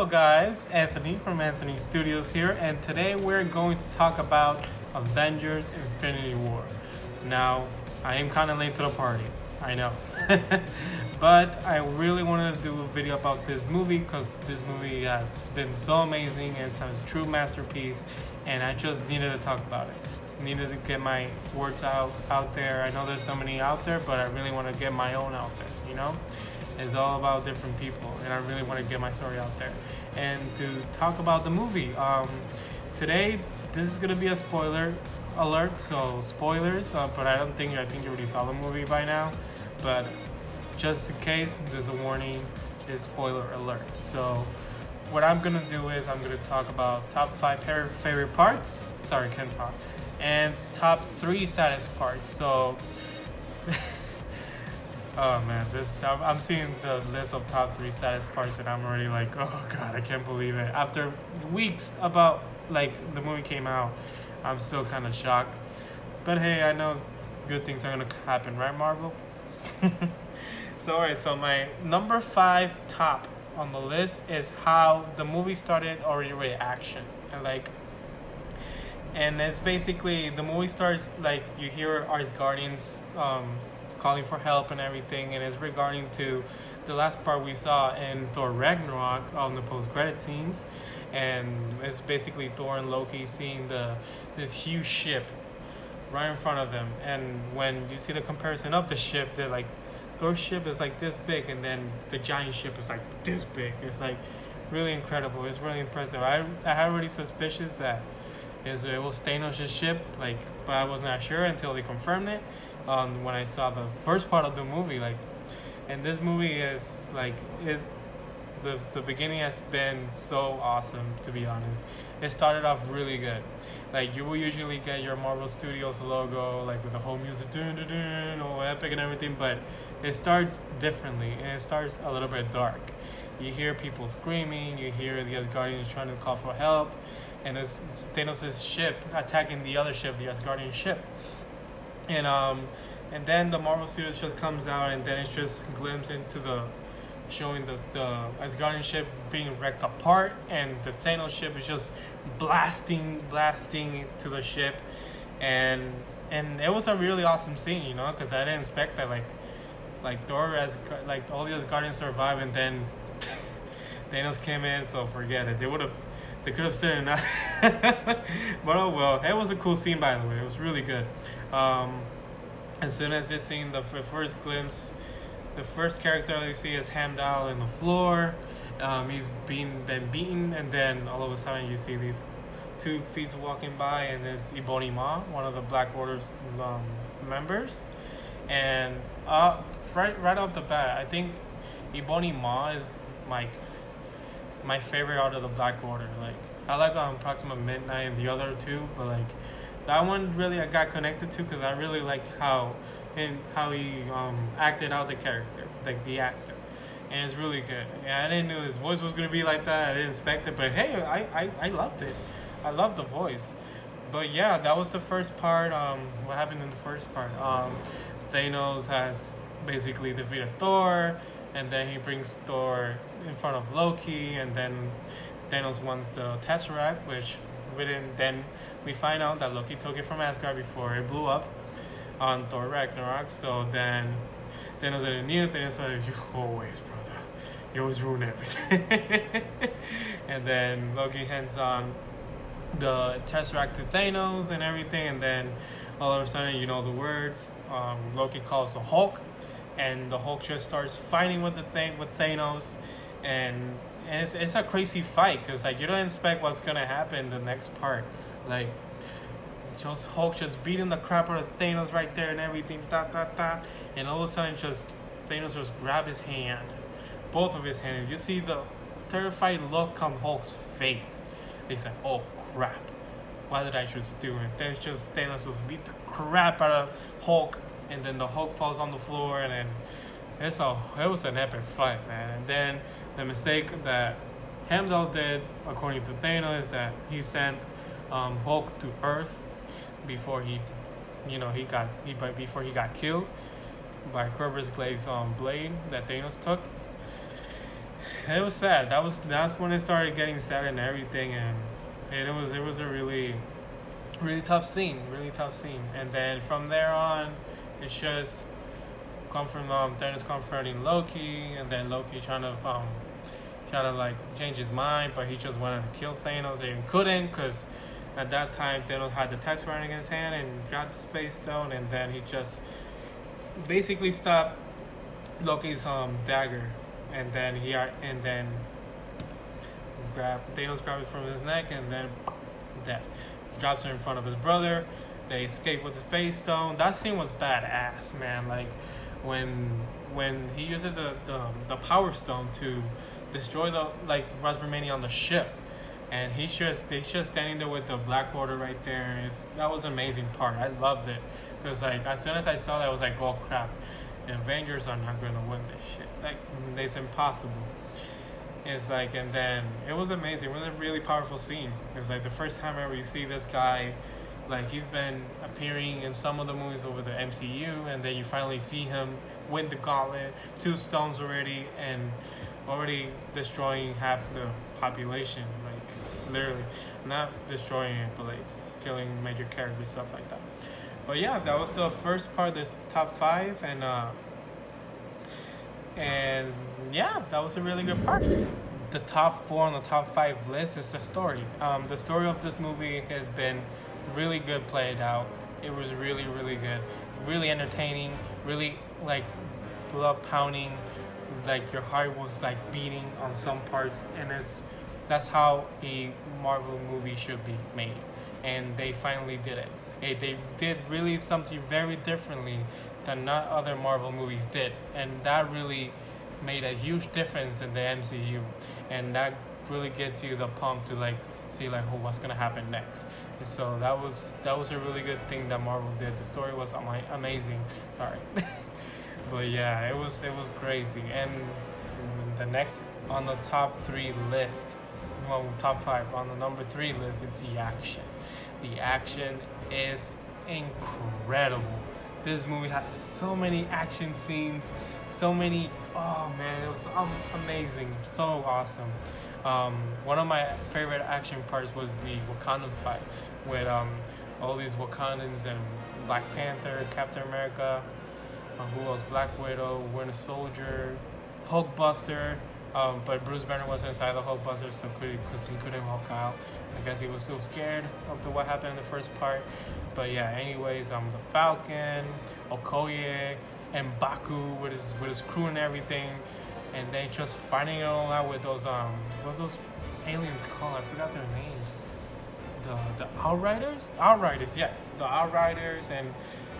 Hello guys, Anthony from Anthony Studios here, and today we're going to talk about Avengers Infinity War. Now, I am kind of late to the party, I know. But I really wanted to do a video about this movie because this movie has been so amazing and it's a true masterpiece, and I just needed to talk about it. Needed to get my words out there. I know there's so many out there, but I really want to get my own out there, you know? It's all about different people, and I really want to get my story out there. And to talk about the movie, today this is gonna be a spoiler alert, so spoilers. But I think you already saw the movie by now. But just in case, there's a warning, is spoiler alert. So what I'm gonna do is I'm gonna talk about top 5 favorite parts. Sorry, can't talk. And top 3 saddest parts. So. Oh man, I'm seeing the list of top 3 saddest parts and I'm already like, oh god, I can't believe it. After weeks about like the movie came out, I'm still kind of shocked. But hey, I know good things are gonna happen, right, Marvel? So alright, so my number 5 top on the list is how the movie started already with action. And it's basically, the movie starts like you hear Asgardians calling for help and everything, and it's regarding to the last part we saw in Thor Ragnarok on the post-credit scenes, and it's basically Thor and Loki seeing this huge ship right in front of them, and when you see the comparison of the ship, they're like, Thor's ship is like this big, and then the giant ship is like this big. It's like really incredible. It's really impressive. I had already suspicious that it was Thanos' ship, but I was not sure until they confirmed it when I saw the first part of the movie. And this movie is the beginning has been so awesome, to be honest. It started off really good. You will usually get your Marvel Studios logo, with the whole music, dun, dun, dun, all epic and everything, but it starts differently, and it starts a little bit dark. You hear people screaming, you hear the Asgardians trying to call for help, and it's Thanos' ship attacking the other ship, the Asgardian ship. And then the Marvel Studios just comes out, and then it's just glimpse into showing the Asgardian ship being wrecked apart, and the Thanos ship is just blasting to the ship, and it was a really awesome scene, you know, because I didn't expect that Thor all the Asgardians survived, and then Thanos came in, so forget it. They could have stood in that. But oh well, it was a cool scene, by the way. It was really good. As soon as this scene, the first glimpse, the first character you see is Heimdall on the floor. He's been beaten, and then all of a sudden you see these 2 feet walking by, and there's Ebony Maw, one of the Black Order's members. And right off the bat, I think Ebony Maw is my favorite out of the Black Order. I like Proxima Midnight and the other 2, but that one really I got connected to because I really like how he acted out the character, the actor, and it's really good. Yeah, I didn't know his voice was gonna be like that. I didn't expect it, but hey, I loved it. I loved the voice. But yeah, that was the first part. What happened in the first part? Thanos has basically defeated Thor, and then he brings Thor in front of Loki, and then Thanos wants the Tesseract, which then we find out that Loki took it from Asgard before it blew up on Thor Ragnarok. So then Thanos didn't need it. Thanos said, "You always, brother, you always ruin everything." And then Loki hands on the Tesseract to Thanos and everything, and then all of a sudden, you know the words. Loki calls the Hulk, and the Hulk just starts fighting with Thanos, and it's a crazy fight because you don't expect what's gonna happen the next part. Just Hulk just beating the crap out of Thanos right there and everything, and all of a sudden Thanos just grab his hand, both of his hands. You see the terrified look on Hulk's face. He's like, oh crap, what did I just do? And then Thanos just beat the crap out of Hulk, and then the Hulk falls on the floor, and then it was an epic fight, man. And then the mistake that Heimdall did, according to Thanos, is that he sent Hulk to Earth before he got killed by Corvus Glaive's blade that Thanos took. it was sad. That's when it started getting sad and everything, and it was a really tough scene, and then from there on, it's just come from Thanos confronting Loki, and then Loki trying to like change his mind, but he just wanted to kill Thanos and couldn't, because at that time Thanos had the text writing in his hand and grabbed the space stone, and then he just basically stopped Loki's dagger, and then Thanos grabs it from his neck, and then that drops it in front of his brother. They escape with the space stone. That scene was badass, man. Like when he uses the power stone to destroy the like Rasmani on the ship, and they just standing there with the Black Order right there. That was an amazing part. I loved it, because like as soon as I saw that, I was like, oh crap, the Avengers are not gonna win this shit. Like, it's impossible. It's like, and then it was amazing. It was a really powerful scene. It was like the first time ever you see this guy. Like, he's been appearing in some of the movies over the MCU, and then you finally see him win the gauntlet, 2 stones already, and already destroying half the population. Like, literally, not destroying it, but like killing major characters, stuff like that. But yeah, that was the first part of this top 5, and yeah, that was a really good part. The top 4 on the top 5 list is the story. The story of this movie has been really good played out. It was really good, really entertaining, really like blood pounding, like your heart was like beating on some parts, and that's how a Marvel movie should be made, and they finally did it. They did really something very differently than not other Marvel movies did, and that really made a huge difference in the MCU, and that really gets you the pump to like see like, oh, what's gonna happen next. And so that was a really good thing that Marvel did. The story was amazing. Sorry. But yeah, it was crazy. And the next on the top 3 list, well, top 5 on the number 3 list, it's the action. The action is incredible. This movie has so many action scenes, so many. Oh man, it was amazing, so awesome. One of my favorite action parts was the Wakandan fight with all these Wakandans and Black Panther, Captain America, who else? Black Widow, Winter Soldier, Hulkbuster. But Bruce Banner was inside the Hulkbuster, so because he couldn't walk out. I guess he was still scared of what happened in the first part. But yeah, anyways, the Falcon, Okoye, and Baku with his crew and everything, and they just fighting it all out with those what's those aliens called? I forgot their names. The Outriders? Outriders, yeah, the Outriders, and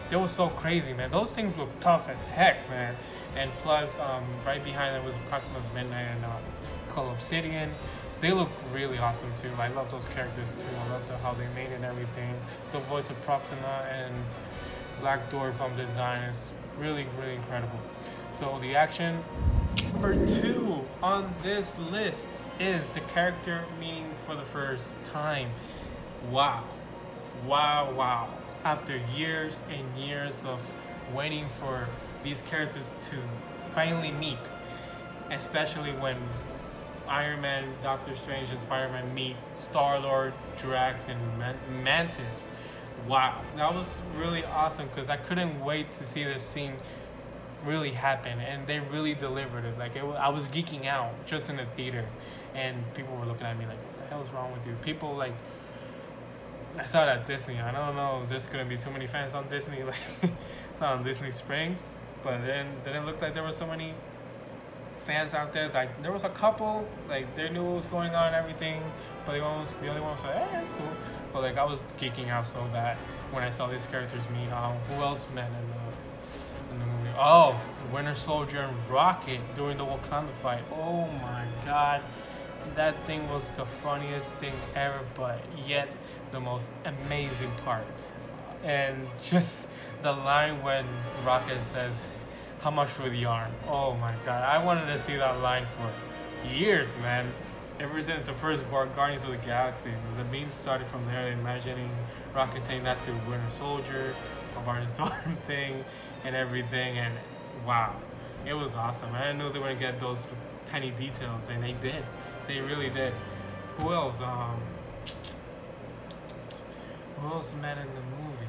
they were so crazy, man. Those things look tough as heck, man. And plus, right behind them was Proximus Midnight and Call Obsidian. They look really awesome too. I love those characters too. I love how they made it and everything. The voice of Proxima and Black Dwarf design is really incredible. So the action. Number 2 on this list is the character meeting for the first time. Wow. After years and years of waiting for these characters to finally meet, especially when Iron Man, Doctor Strange, and Spider-Man meet Star-Lord, Drax, and Mantis. Wow, that was really awesome, because I couldn't wait to see this scene really happen, and they really delivered it. Like, I was geeking out just in the theater, and people were looking at me like, what the hell is wrong with you? People, like, I saw it at Disney. I don't know if there's gonna be too many fans on Disney, like it's on Disney Springs, but then didn't look like there were so many fans out there. Like, there was a couple, like they knew what was going on and everything, but the only one was like, hey, it's cool. But like, I was geeking out so bad when I saw these characters meet. Who else met in the movie? Oh, Winter Soldier and Rocket during the Wakanda fight. Oh my god, that thing was the funniest thing ever, but yet the most amazing part. And just the line when Rocket says, "How much for the arm?" Oh my god, I wanted to see that line for years, man. Ever since the first Guardians of the Galaxy, the memes started from there. Imagining Rocket saying that to Winter Soldier about his arm thing and everything, and wow, it was awesome. I didn't know they were gonna get those tiny details, and they did. They really did. Who else? Who else met in the movie?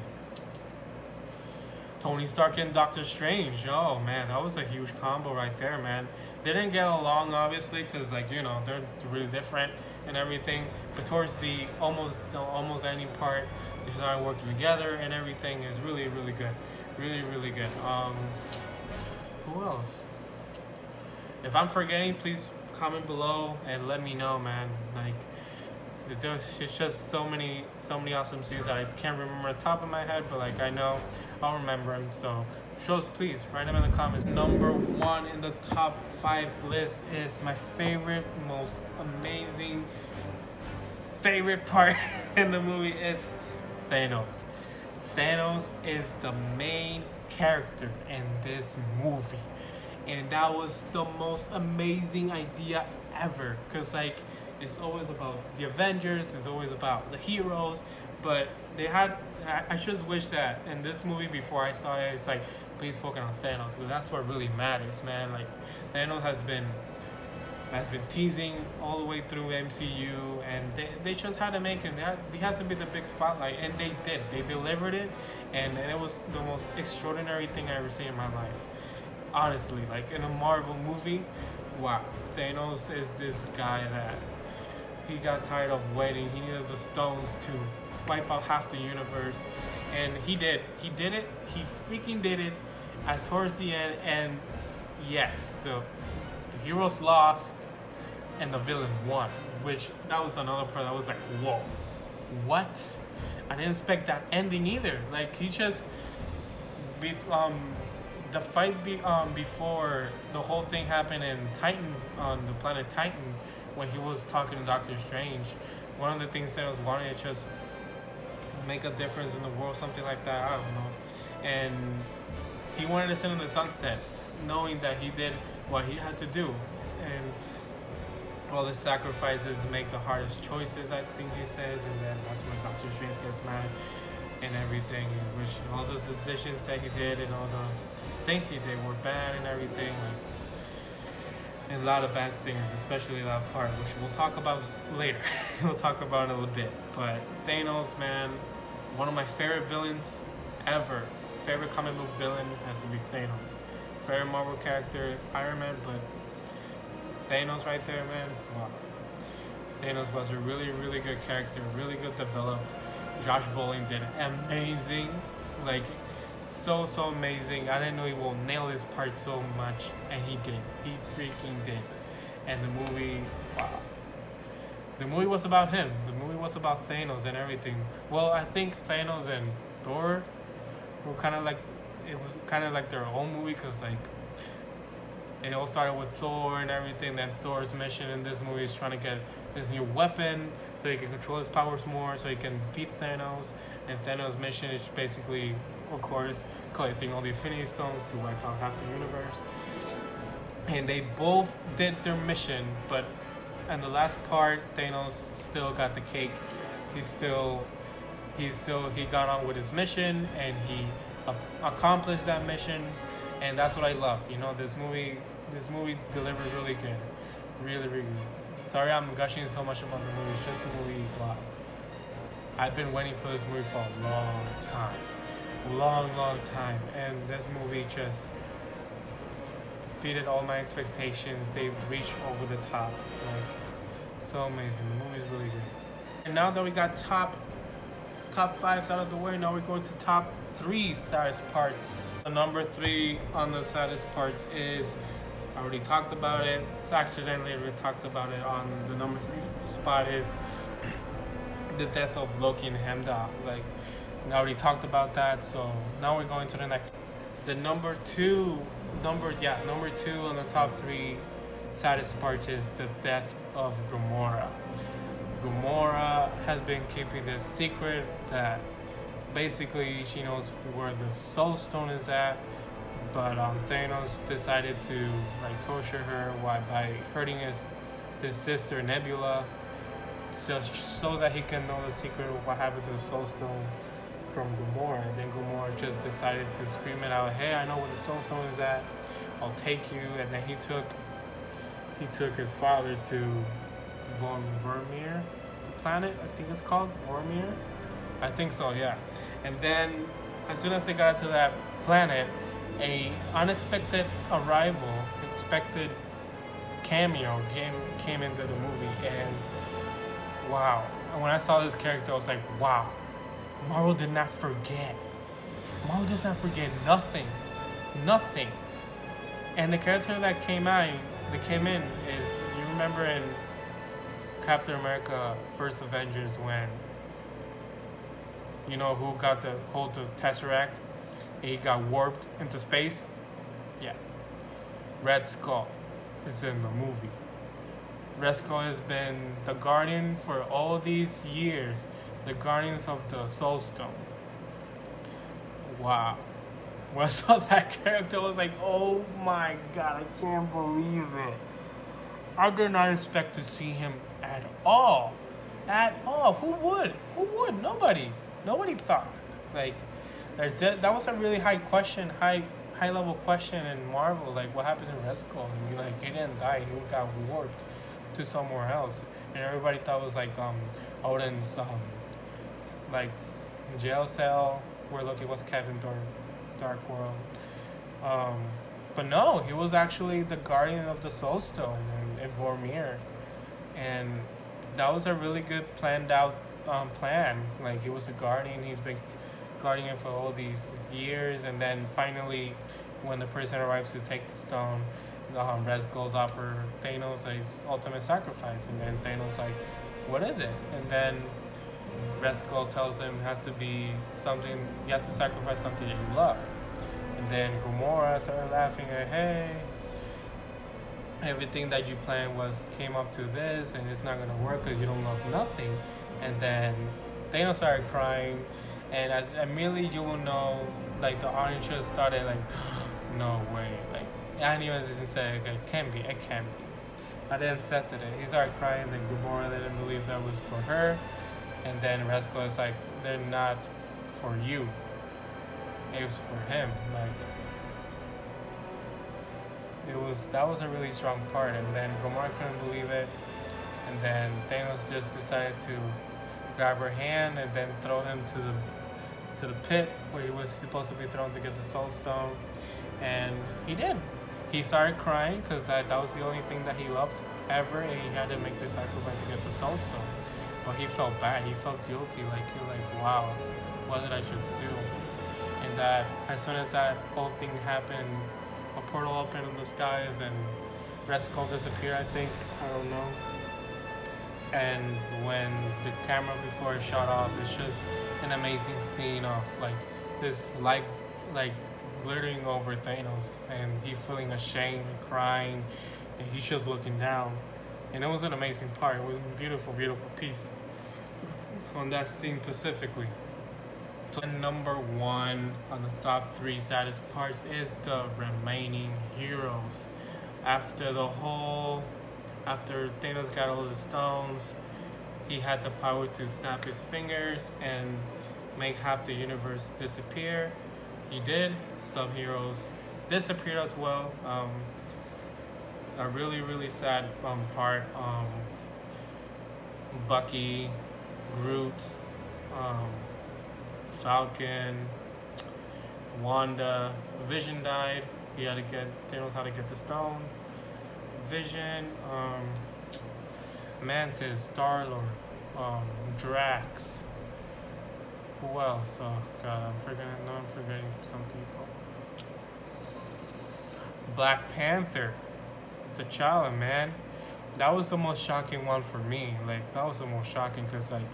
Tony Stark and Doctor Strange. Oh man, that was a huge combo right there, man. They didn't get along obviously because like you know they're really different and everything. But towards the almost ending part, they started working together and everything is really good, really good. Who else? If I'm forgetting, please comment below and let me know, man. Like it's just so many awesome series that I can't remember on the top of my head, but like I know I'll remember them. So please write them in the comments. Number 1 in the top 5 list is my favorite, most amazing favorite part in the movie is Thanos. Thanos is the main character in this movie, and that was the most amazing idea ever, because like it's always about the Avengers, it's always about the heroes, but they had I just wish that in this movie before I saw it, it's like please focus on Thanos, because that's what really matters, man. Like Thanos has been teasing all the way through MCU, and they just had to make him. He has to be the big spotlight, and they did. They delivered it, and it was the most extraordinary thing I ever seen in my life. Honestly, like in a Marvel movie, wow, Thanos is this guy that he got tired of waiting. He needed the stones to wipe out half the universe, and he did. He did it. He freaking did it towards the end, and yes, the heroes lost and the villain won, which that was another part that was like, whoa, what? I didn't expect that ending either. Like he just the fight before the whole thing happened in Titan, on the planet Titan, when he was talking to Doctor Strange, one of the things that was wanting to just make a difference in the world, something like that, I don't know. And he wanted to send him to the sunset, knowing that he did what he had to do, and all the sacrifices make the hardest choices, I think he says, and then that's when Doctor Strange gets mad and everything, which all those decisions that he did and all the things he did were bad and everything, and a lot of bad things, especially that part, which we'll talk about later. We'll talk about in a little bit. But Thanos, man, one of my favorite villains ever. Favorite comic book villain has to be Thanos. Favorite Marvel character, Iron Man, but Thanos right there, man, wow. Thanos was a really good character, really good developed. Josh Brolin did amazing, like so amazing. I didn't know he will nail this part so much, and he did. He freaking did. And the movie, wow. The movie was about him. The movie was about Thanos and everything. Well, I think Thanos and Thor were kind of like, it was kind of like their own movie, because like it all started with Thor and everything. Then Thor's mission in this movie is trying to get this new weapon so he can control his powers more, so he can defeat Thanos. And Thanos' mission is basically, of course, collecting all the Infinity Stones to wipe out half the universe. And they both did their mission, but in the last part, Thanos still got the cake. He got on with his mission, and he accomplished that mission, and that's what I love. You know, this movie delivered really good, really good. Sorry, I'm gushing so much about the movie. It's just the movie. Wow, I've been waiting for this movie for a long time, and this movie just beat all my expectations. They reached over the top, like so amazing. The movie is really good. And now that we got top 5s out of the way, now we're going to top 3 saddest parts. The number 3 on the saddest parts is, I already talked about it. It's accidentally we talked about it on the number 3 spot, is the death of Loki and Heimdall. Like, I already talked about that, so now we're going to the next. The number two on the top 3 saddest parts is the death of Gamora. Gamora has been keeping this secret that basically she knows where the Soul Stone is at, but Thanos decided to like torture her by hurting his sister Nebula, so that he can know the secret of what happened to the Soul Stone from Gamora. And then Gamora just decided to scream it out, "Hey, I know where the Soul Stone is at. I'll take you." And then he he took his father to Vormir, the planet, I think it's called Vormir. I think so, yeah. And then, as soon as they got to that planet, a unexpected arrival, expected cameo came into the movie, and wow. And when I saw this character, I was like, wow. Marvel did not forget. Marvel does not forget nothing. Nothing. And the character that came in is, you remember in Captain America First Avengers when, you know, who got the hold the Tesseract and he got warped into space? Yeah. Red Skull is in the movie. Red Skull has been the guardian for all these years. The guardians of the Soul Stone. Wow. When I saw that character, I was like, oh my god, I can't believe it. I did not expect to see him at all. At all. Who would? Who would? Nobody. Nobody thought. Like, that was a really high level question in Marvel. Like, what happened to Red Skull? And like, he didn't die. He got warped to somewhere else. And everybody thought it was like Odin's like jail cell where Loki was kept in Dark World. But no, he was actually the guardian of the Soul Stone in Vormir. And that was a really good planned out plan. Like, he was a guardian, he's been guarding it for all these years, and then finally when the person arrives to take the stone, Red Skull's offer Thanos his ultimate sacrifice, and then Thanos like, what is it? And then Red Skull tells him it has to be something, you have to sacrifice something that you love. And then Gamora started laughing at, hey, everything that you planned came up to this, and it's not gonna work because you don't love nothing. And then Thanos started crying, and as immediately you will know, like the audience just started like, no way, like, and he was just say, okay, it can't be. I didn't accept it. He started crying, then Gamora didn't believe that was for her. And then Red Skull is like, they're not for you. It was for him. Like, that was a really strong part. And then Gamora couldn't believe it. And then Thanos just decided to grab her hand and then throw him to the pit where he was supposed to be thrown to get the Soul Stone. And he did. He started crying because that was the only thing that he loved ever, and he had to make the sacrifice to get the Soul Stone. But he felt bad. He felt guilty. Like, he was like, wow, what did I just do? And that as soon as that whole thing happened, a portal opened in the skies and Red Skull disappeared, I think. I don't know. And when the camera before it shot off, it's just an amazing scene of like this light, like glittering over Thanos, and he feeling ashamed and crying, and he's just looking down. And it was an amazing part. It was a beautiful, beautiful piece on that scene specifically. So number one on the top 3 saddest parts is the remaining heroes. After Thanos got all the stones, he had the power to snap his fingers and make half the universe disappear. He did. Some heroes disappeared as well. A really, really sad part. Bucky, Groot, Falcon, Wanda. Vision died. Thanos had to get the stone. Vision, Mantis, Star-Lord, Drax. Who else? Oh god, I'm forgetting some people. Black Panther, T'Challa, man. That was the most shocking one for me. Like, that was the most shocking because, like,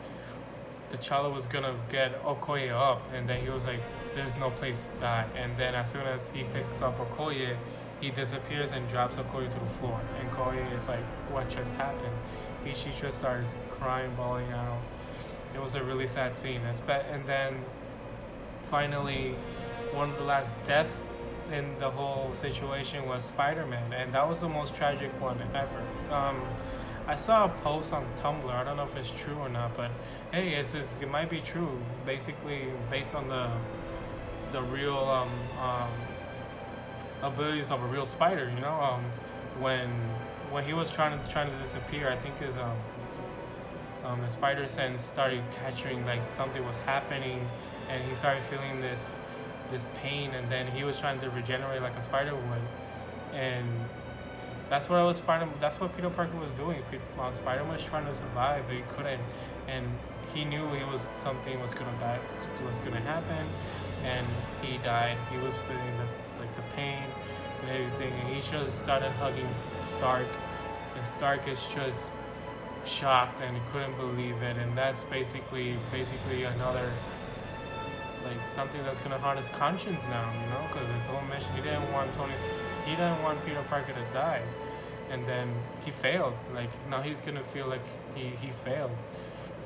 T'Challa was gonna get Okoye up, and then he was like, there's no place to die. And then as soon as he picks up Okoye, he disappears and drops Okoye to the floor. And Okoye is like, what just happened? She just starts crying, bawling out. It was a really sad scene. And then finally, one of the last deaths in the whole situation was Spider-Man, and that was the most tragic one ever. I saw a post on Tumblr. I don't know if it's true or not, but hey, it might be true. Basically, based on the real abilities of a real spider. You know, when when he was trying to disappear, I think his spider sense started capturing like something was happening, and he started feeling this pain, and then he was trying to regenerate like a spider would, and that's what Peter Parker was doing. Spider-Man was trying to survive, but he couldn't, and he knew something was gonna happen, and he died. He was feeling the pain and everything, and he just started hugging Stark, and Stark is just shocked and he couldn't believe it, and that's basically another like something that's gonna haunt his conscience now, you know, because his whole mission, he didn't want Peter Parker to die, and then he failed. Like now he's gonna feel like he failed,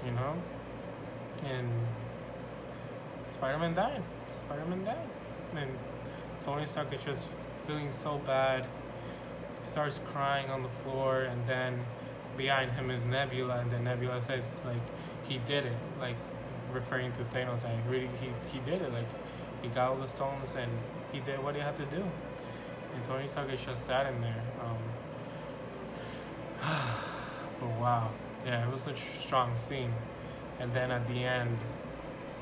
you know, and Spider-Man died, and Tony Stark is just feeling so bad. He starts crying on the floor, and then behind him is Nebula, and then Nebula says like he did it, like referring to Thanos, and really he did it, like he got all the stones and he did what he had to do, and Tony Stark is just sat in there. But wow, yeah, it was a strong scene. And then at the end,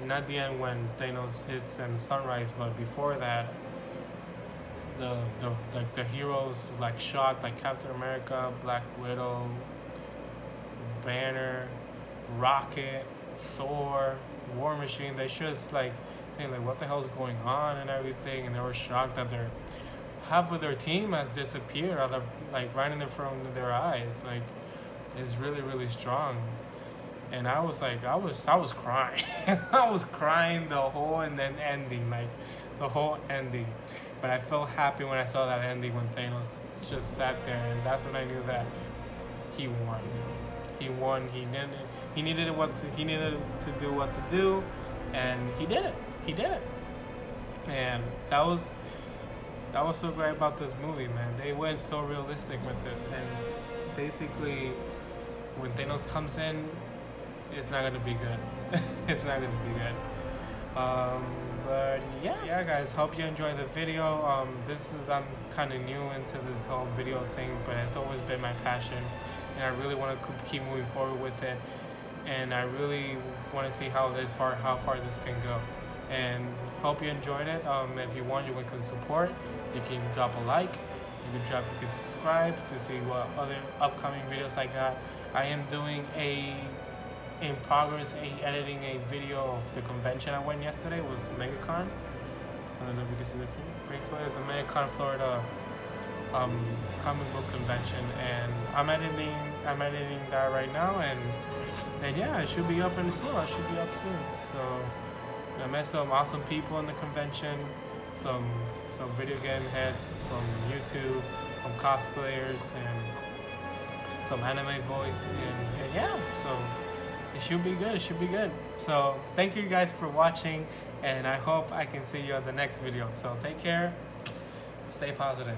not the end when Thanos hits and sunrise, but before that, the heroes like shot, like Captain America, Black Widow, Banner, Rocket, Thor, War Machine, they just like saying like what the hell's going on and everything, and they were shocked that half of their team has disappeared out of like right in front of their eyes. Like it's really strong. And I was like, I was crying. I was crying the whole ending. But I felt happy when I saw that ending, when Thanos just sat there, and that's when I knew that he won. He won. He needed to do what to do, and he did it. And that was so great about this movie, man. They went so realistic with this, and basically when Thanos comes in, it's not gonna be good. It's not gonna be good. But yeah guys, hope you enjoyed the video. I'm kind of new into this whole video thing, but it's always been my passion, and I really want to keep moving forward with it, and I really want to see how far this can go, and hope you enjoyed it. If you want, you can support. You can drop a like, you can subscribe to see what other upcoming videos I got. I am doing editing a video of the convention I went yesterday. It was MegaCon. I don't know if you can see the bracelet. It's a MegaCon Florida comic book convention, and I'm editing that right now, and yeah, it should be up soon. So I met some awesome people in the convention, some video game heads from YouTube, some cosplayers, and some anime voice, and yeah, so it should be good. So thank you guys for watching, and I hope I can see you on the next video. So take care, stay positive.